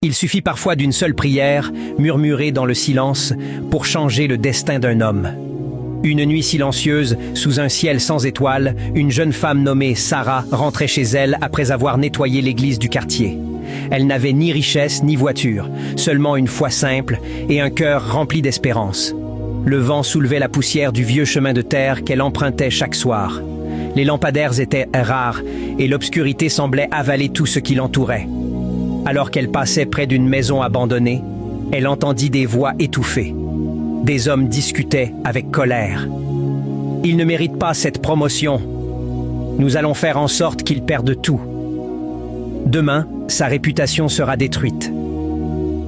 Il suffit parfois d'une seule prière, murmurée dans le silence, pour changer le destin d'un homme. Une nuit silencieuse, sous un ciel sans étoiles, une jeune femme nommée Sarah rentrait chez elle après avoir nettoyé l'église du quartier. Elle n'avait ni richesse ni voiture, seulement une foi simple et un cœur rempli d'espérance. Le vent soulevait la poussière du vieux chemin de terre qu'elle empruntait chaque soir. Les lampadaires étaient rares et l'obscurité semblait avaler tout ce qui l'entourait. Alors qu'elle passait près d'une maison abandonnée, elle entendit des voix étouffées. Des hommes discutaient avec colère. « Il ne mérite pas cette promotion. Nous allons faire en sorte qu'il perde tout. Demain, sa réputation sera détruite. »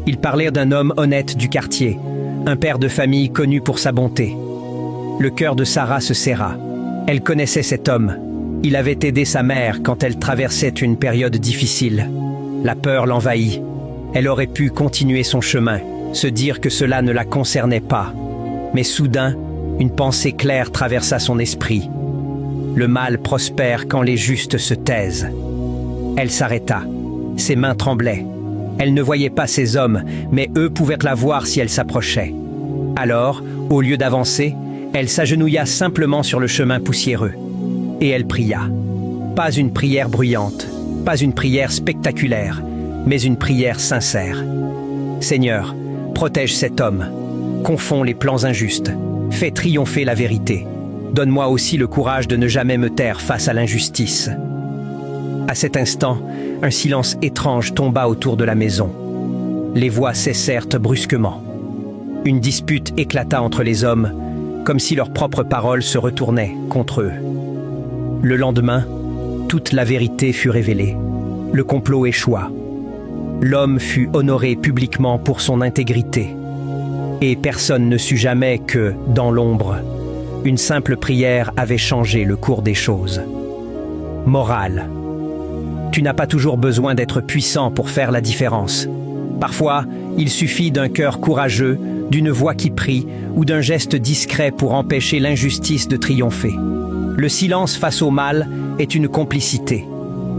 Ils parlèrent d'un homme honnête du quartier, un père de famille connu pour sa bonté. Le cœur de Sarah se serra. Elle connaissait cet homme. Il avait aidé sa mère quand elle traversait une période difficile. La peur l'envahit. Elle aurait pu continuer son chemin, se dire que cela ne la concernait pas. Mais soudain, une pensée claire traversa son esprit. Le mal prospère quand les justes se taisent. Elle s'arrêta. Ses mains tremblaient. Elle ne voyait pas ces hommes, mais eux pouvaient la voir si elle s'approchait. Alors, au lieu d'avancer, elle s'agenouilla simplement sur le chemin poussiéreux. Et elle pria. Pas une prière bruyante, pas une prière spectaculaire, mais une prière sincère. Seigneur, protège cet homme. Confonds les plans injustes. Fais triompher la vérité. Donne-moi aussi le courage de ne jamais me taire face à l'injustice. À cet instant, un silence étrange tomba autour de la maison. Les voix cessèrent brusquement. Une dispute éclata entre les hommes, comme si leurs propres paroles se retournaient contre eux. Le lendemain, toute la vérité fut révélée. Le complot échoua. L'homme fut honoré publiquement pour son intégrité. Et personne ne sut jamais que, dans l'ombre, une simple prière avait changé le cours des choses. Morale. Tu n'as pas toujours besoin d'être puissant pour faire la différence. Parfois, il suffit d'un cœur courageux, d'une voix qui prie ou d'un geste discret pour empêcher l'injustice de triompher. Le silence face au mal est une complicité.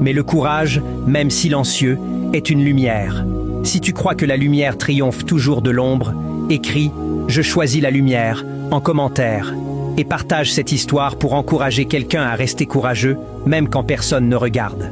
Mais le courage, même silencieux, est une lumière. Si tu crois que la lumière triomphe toujours de l'ombre, écris « Je choisis la lumière » en commentaire et partage cette histoire pour encourager quelqu'un à rester courageux, même quand personne ne regarde.